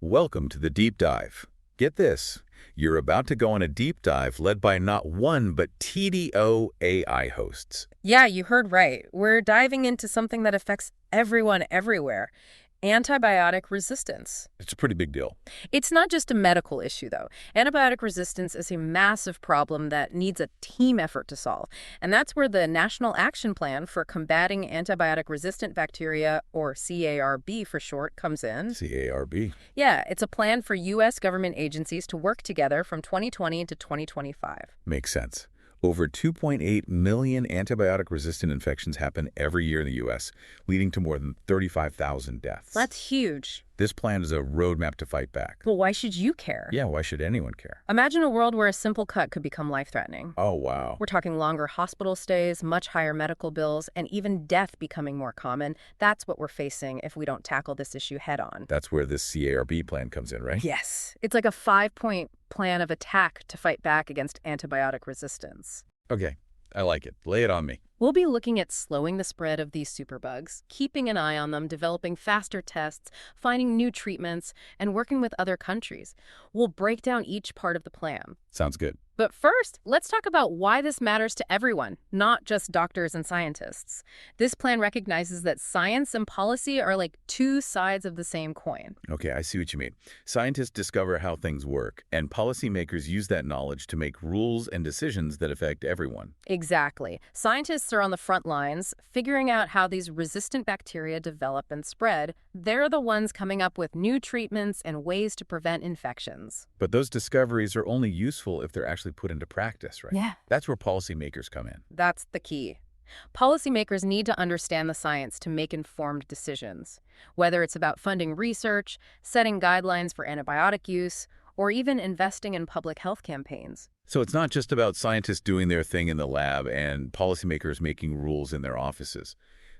Welcome to the deep dive. Get this, you're about to go on a deep dive led by not one but TDO AI hosts. Yeah, you heard right. We're diving into something that affects everyone everywhere. Antibiotic resistance. It's a pretty big deal. It's not just a medical issue, though. Antibiotic resistance is a massive problem that needs a team effort to solve. And that's where the National Action Plan for Combating Antibiotic-Resistant Bacteria, or CARB for short, comes in. CARB. Yeah, it's a plan for U.S. government agencies to work together from 2020 to 2025. Makes sense. Over 2.8 million antibiotic-resistant infections happen every year in the U.S., leading to more than 35,000 deaths. That's huge. This plan is a roadmap to fight back. Well, why should you care? Yeah, why should anyone care? Imagine a world where a simple cut could become life-threatening. Oh, wow. We're talking longer hospital stays, much higher medical bills, and even death becoming more common. That's what we're facing if we don't tackle this issue head-on. That's where this CARB plan comes in, right? Yes. It's like a 5-point plan of attack to fight back against antibiotic resistance. Okay, I like it. Lay it on me. We'll be looking at slowing the spread of these superbugs, keeping an eye on them, developing faster tests, finding new treatments, and working with other countries. We'll break down each part of the plan. Sounds good. But first, let's talk about why this matters to everyone, not just doctors and scientists. This plan recognizes that science and policy are like two sides of the same coin. Okay, I see what you mean. Scientists discover how things work, and policymakers use that knowledge to make rules and decisions that affect everyone. Exactly. Scientists are on the front lines, figuring out how these resistant bacteria develop and spread. They're the ones coming up with new treatments and ways to prevent infections. But those discoveries are only useful if they're actually put into practice, right? Yeah. That's where policymakers come in. That's the key. Policymakers need to understand the science to make informed decisions, whether it's about funding research, setting guidelines for antibiotic use, or even investing in public health campaigns. So it's not just about scientists doing their thing in the lab and policymakers making rules in their offices.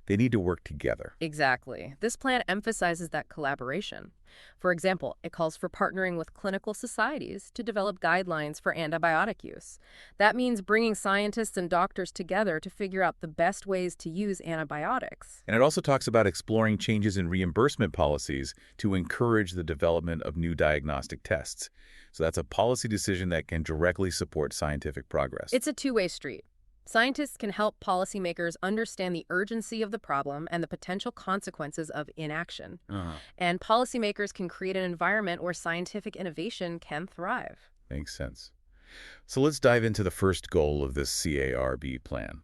They need to work together. Exactly. This plan emphasizes that collaboration. For example, it calls for partnering with clinical societies to develop guidelines for antibiotic use. That means bringing scientists and doctors together to figure out the best ways to use antibiotics. And it also talks about exploring changes in reimbursement policies to encourage the development of new diagnostic tests. So that's a policy decision that can directly support scientific progress. It's a two-way street. Scientists can help policymakers understand the urgency of the problem and the potential consequences of inaction. And policymakers can create an environment where scientific innovation can thrive. Makes sense. So let's dive into the first goal of this CARB plan,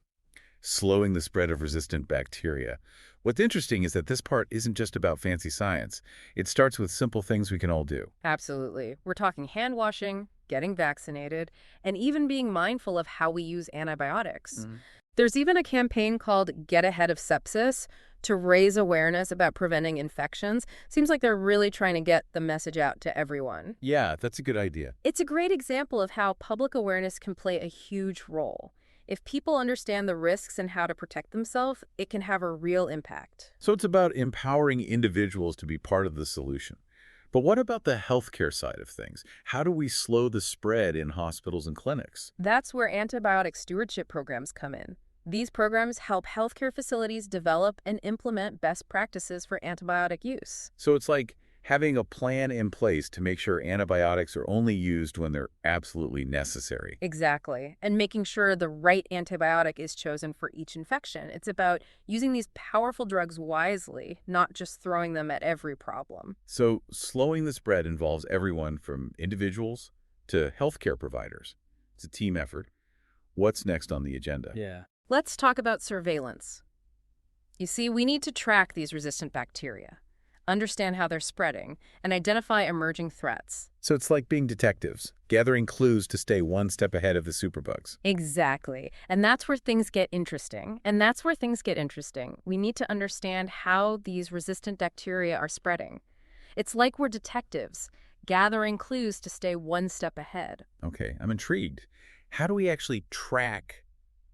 slowing the spread of resistant bacteria. What's interesting is that this part isn't just about fancy science. It starts with simple things we can all do. Absolutely. We're talking hand washing, getting vaccinated, and even being mindful of how we use antibiotics. There's even a campaign called Get Ahead of Sepsis to raise awareness about preventing infections. Seems like they're really trying to get the message out to everyone. Yeah, that's a good idea. It's a great example of how public awareness can play a huge role. If people understand the risks and how to protect themselves, it can have a real impact. So it's about empowering individuals to be part of the solution. But what about the healthcare side of things? How do we slow the spread in hospitals and clinics? That's where antibiotic stewardship programs come in. These programs help healthcare facilities develop and implement best practices for antibiotic use. So it's like having a plan in place to make sure antibiotics are only used when they're absolutely necessary. Exactly. And making sure the right antibiotic is chosen for each infection. It's about using these powerful drugs wisely, not just throwing them at every problem. So slowing the spread involves everyone from individuals to healthcare providers. It's a team effort. What's next on the agenda? Let's talk about surveillance. You see, we need to track these resistant bacteria, understand how they're spreading, and identify emerging threats. So it's like being detectives, gathering clues to stay one step ahead of the superbugs. Exactly. And that's where things get interesting. We need to understand how these resistant bacteria are spreading. It's like we're detectives, gathering clues to stay one step ahead. Okay, I'm intrigued. How do we actually track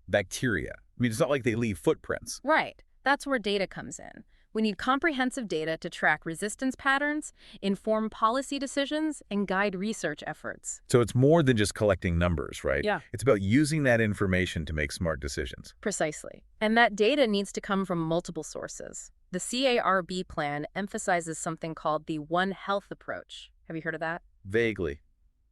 bacteria? I mean, it's not like they leave footprints. Right. That's where data comes in. We need comprehensive data to track resistance patterns, inform policy decisions, and guide research efforts. So it's more than just collecting numbers, right? Yeah. It's about using that information to make smart decisions. Precisely. And that data needs to come from multiple sources. The CARB plan emphasizes something called the One Health approach. Have you heard of that? Vaguely,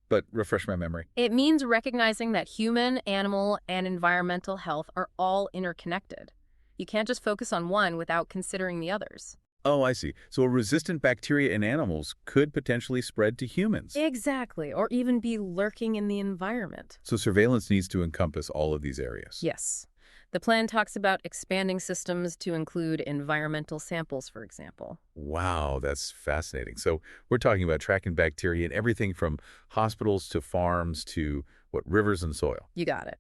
but refresh my memory. It means recognizing that human, animal, and environmental health are all interconnected. You can't just focus on one without considering the others. Oh, I see. So a resistant bacteria in animals could potentially spread to humans. Exactly, or even be lurking in the environment. So surveillance needs to encompass all of these areas. Yes. The plan talks about expanding systems to include environmental samples, for example. Wow, that's fascinating. So we're talking about tracking bacteria in everything from hospitals to farms to, rivers and soil. You got it.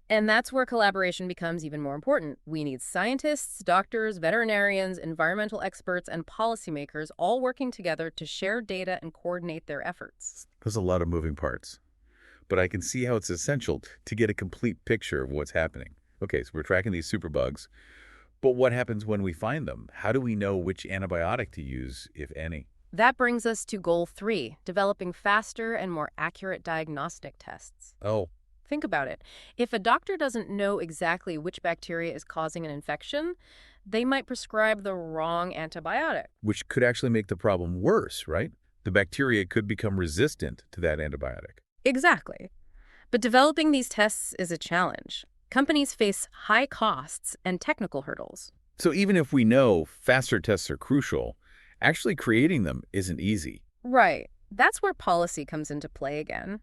And that's where collaboration becomes even more important. We need scientists, doctors, veterinarians, environmental experts, and policymakers all working together to share data and coordinate their efforts. There's a lot of moving parts, but I can see how it's essential to get a complete picture of what's happening. Okay, so we're tracking these superbugs, but what happens when we find them? How do we know which antibiotic to use, if any? That brings us to goal 3, developing faster and more accurate diagnostic tests. Oh, Think about it. If a doctor doesn't know exactly which bacteria is causing an infection, they might prescribe the wrong antibiotic. which could actually make the problem worse, right? The bacteria could become resistant to that antibiotic. Exactly. But developing these tests is a challenge. Companies face high costs and technical hurdles. So even if we know faster tests are crucial, actually creating them isn't easy. Right. That's where policy comes into play again.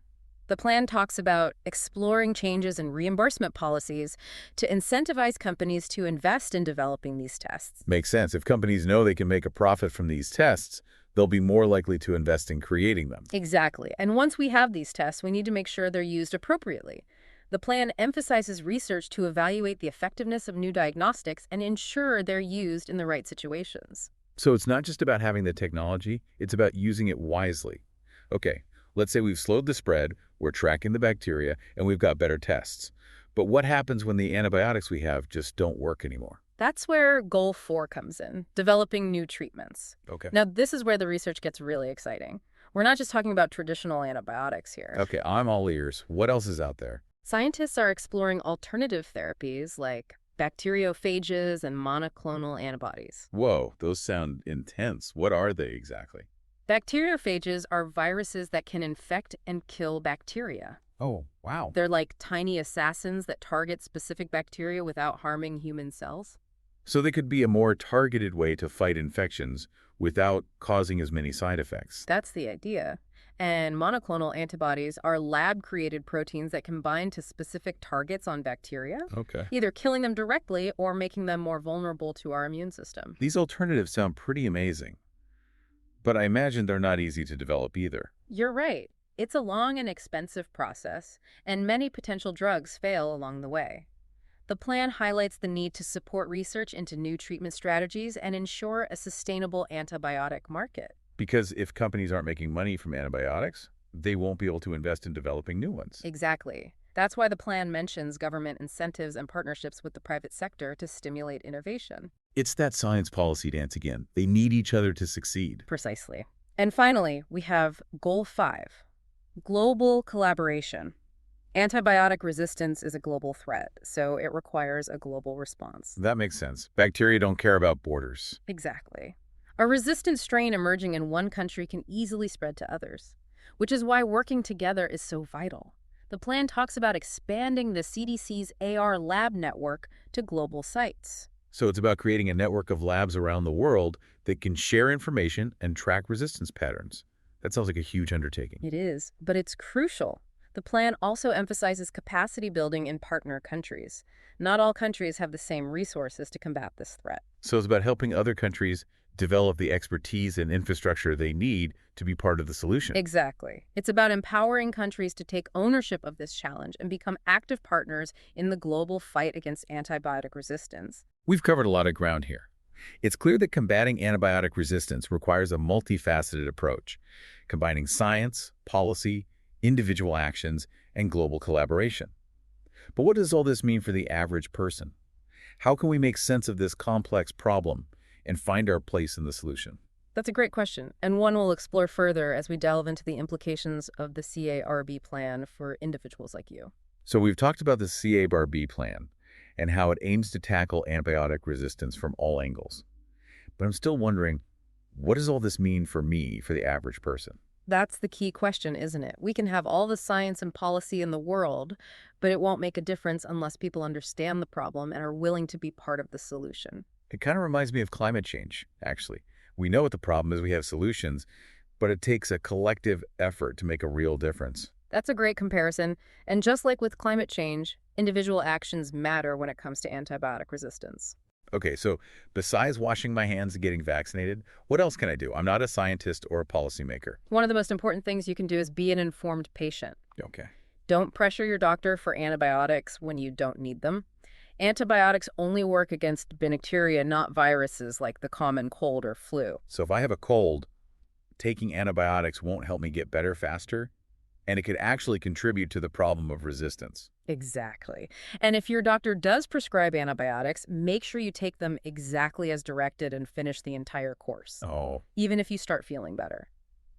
The plan talks about exploring changes in reimbursement policies to incentivize companies to invest in developing these tests. Makes sense. If companies know they can make a profit from these tests, they'll be more likely to invest in creating them. Exactly. And once we have these tests, we need to make sure they're used appropriately. The plan emphasizes research to evaluate the effectiveness of new diagnostics and ensure they're used in the right situations. So it's not just about having the technology, it's about using it wisely. Okay, let's say we've slowed the spread, we're tracking the bacteria, and we've got better tests. But what happens when the antibiotics we have just don't work anymore? That's where goal 4 comes in, developing new treatments. Okay. Now, this is where the research gets really exciting. We're not just talking about traditional antibiotics here. Okay, I'm all ears. What else is out there? Scientists are exploring alternative therapies like bacteriophages and monoclonal antibodies. Whoa, those sound intense. What are they exactly? Bacteriophages are viruses that can infect and kill bacteria. Oh, wow. They're like tiny assassins that target specific bacteria without harming human cells. So they could be a more targeted way to fight infections without causing as many side effects. That's the idea. And monoclonal antibodies are lab-created proteins that can bind to specific targets on bacteria, Okay. either killing them directly or making them more vulnerable to our immune system. These alternatives sound pretty amazing, but I imagine they're not easy to develop either. You're right. It's a long and expensive process, and many potential drugs fail along the way. The plan highlights the need to support research into new treatment strategies and ensure a sustainable antibiotic market. Because if companies aren't making money from antibiotics, they won't be able to invest in developing new ones. Exactly. That's why the plan mentions government incentives and partnerships with the private sector to stimulate innovation. It's that science policy dance again. They need each other to succeed. Precisely. And finally, we have Goal 5, global collaboration. Antibiotic resistance is a global threat, so it requires a global response. That makes sense. Bacteria don't care about borders. Exactly. A resistant strain emerging in one country can easily spread to others, which is why working together is so vital. The plan talks about expanding the CDC's AR lab network to global sites. So it's about creating a network of labs around the world that can share information and track resistance patterns. That sounds like a huge undertaking. It is, but it's crucial. The plan also emphasizes capacity building in partner countries. Not all countries have the same resources to combat this threat. So it's about helping other countries develop the expertise and infrastructure they need to be part of the solution. Exactly. It's about empowering countries to take ownership of this challenge and become active partners in the global fight against antibiotic resistance. We've covered a lot of ground here. It's clear that combating antibiotic resistance requires a multifaceted approach, combining science, policy, individual actions, and global collaboration. But what does all this mean for the average person? How can we make sense of this complex problem and find our place in the solution? That's a great question, and one we'll explore further as we delve into the implications of the CARB plan for individuals like you. So we've talked about the CARB plan and how it aims to tackle antibiotic resistance from all angles. But I'm still wondering, what does all this mean for me, for the average person? That's the key question, isn't it? We can have all the science and policy in the world, but it won't make a difference unless people understand the problem and are willing to be part of the solution. It kind of reminds me of climate change, actually. We know what the problem is, we have solutions, but it takes a collective effort to make a real difference. That's a great comparison. And just like with climate change, individual actions matter when it comes to antibiotic resistance. Okay, so besides washing my hands and getting vaccinated, what else can I do? I'm not a scientist or a policymaker. One of the most important things you can do is be an informed patient. Okay. Don't pressure your doctor for antibiotics when you don't need them. Antibiotics only work against bacteria, not viruses like the common cold or flu. So if I have a cold, taking antibiotics won't help me get better faster, and it could actually contribute to the problem of resistance. Exactly. And if your doctor does prescribe antibiotics, make sure you take them exactly as directed and finish the entire course, Oh. even if you start feeling better.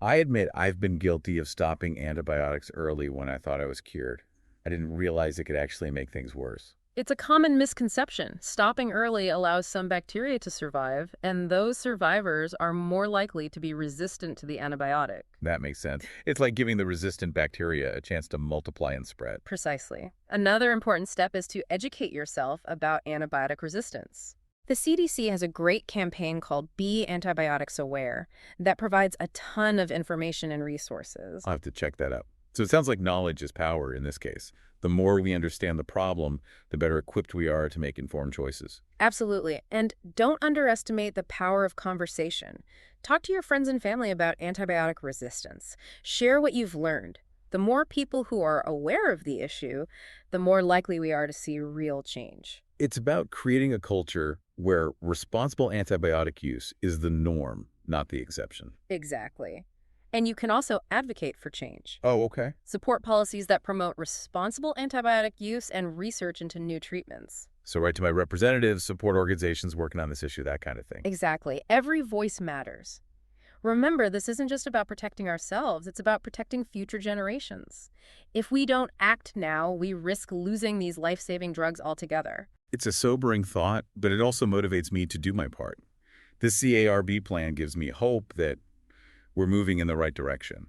I admit I've been guilty of stopping antibiotics early when I thought I was cured. I didn't realize it could actually make things worse. It's a common misconception. Stopping early allows some bacteria to survive, and those survivors are more likely to be resistant to the antibiotic. That makes sense. It's like giving the resistant bacteria a chance to multiply and spread. Precisely. Another important step is to educate yourself about antibiotic resistance. The CDC has a great campaign called Be Antibiotics Aware that provides a ton of information and resources. I'll have to check that out. So it sounds like knowledge is power in this case. The more we understand the problem, the better equipped we are to make informed choices. Absolutely. And don't underestimate the power of conversation. Talk to your friends and family about antibiotic resistance. Share what you've learned. The more people who are aware of the issue, the more likely we are to see real change. It's about creating a culture where responsible antibiotic use is the norm, not the exception. Exactly. And you can also advocate for change. Oh, okay. Support policies that promote responsible antibiotic use and research into new treatments. So write to my representatives, support organizations working on this issue, that kind of thing. Exactly. Every voice matters. Remember, this isn't just about protecting ourselves, it's about protecting future generations. If we don't act now, we risk losing these life-saving drugs altogether. It's a sobering thought, but it also motivates me to do my part. This CARB plan gives me hope that we're moving in the right direction.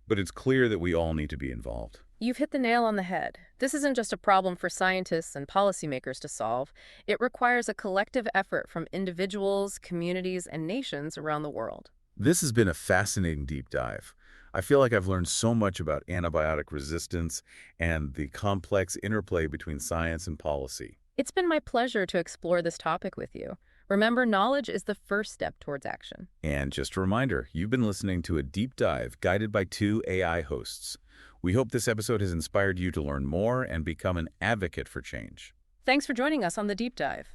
But it's clear that we all need to be involved. You've hit the nail on the head. This isn't just a problem for scientists and policymakers to solve. It requires a collective effort from individuals, communities, and nations around the world. This has been a fascinating deep dive. I feel like I've learned so much about antibiotic resistance and the complex interplay between science and policy. It's been my pleasure to explore this topic with you. Remember, knowledge is the first step towards action. And just a reminder, you've been listening to a deep dive guided by two AI hosts. We hope this episode has inspired you to learn more and become an advocate for change. Thanks for joining us on The Deep Dive.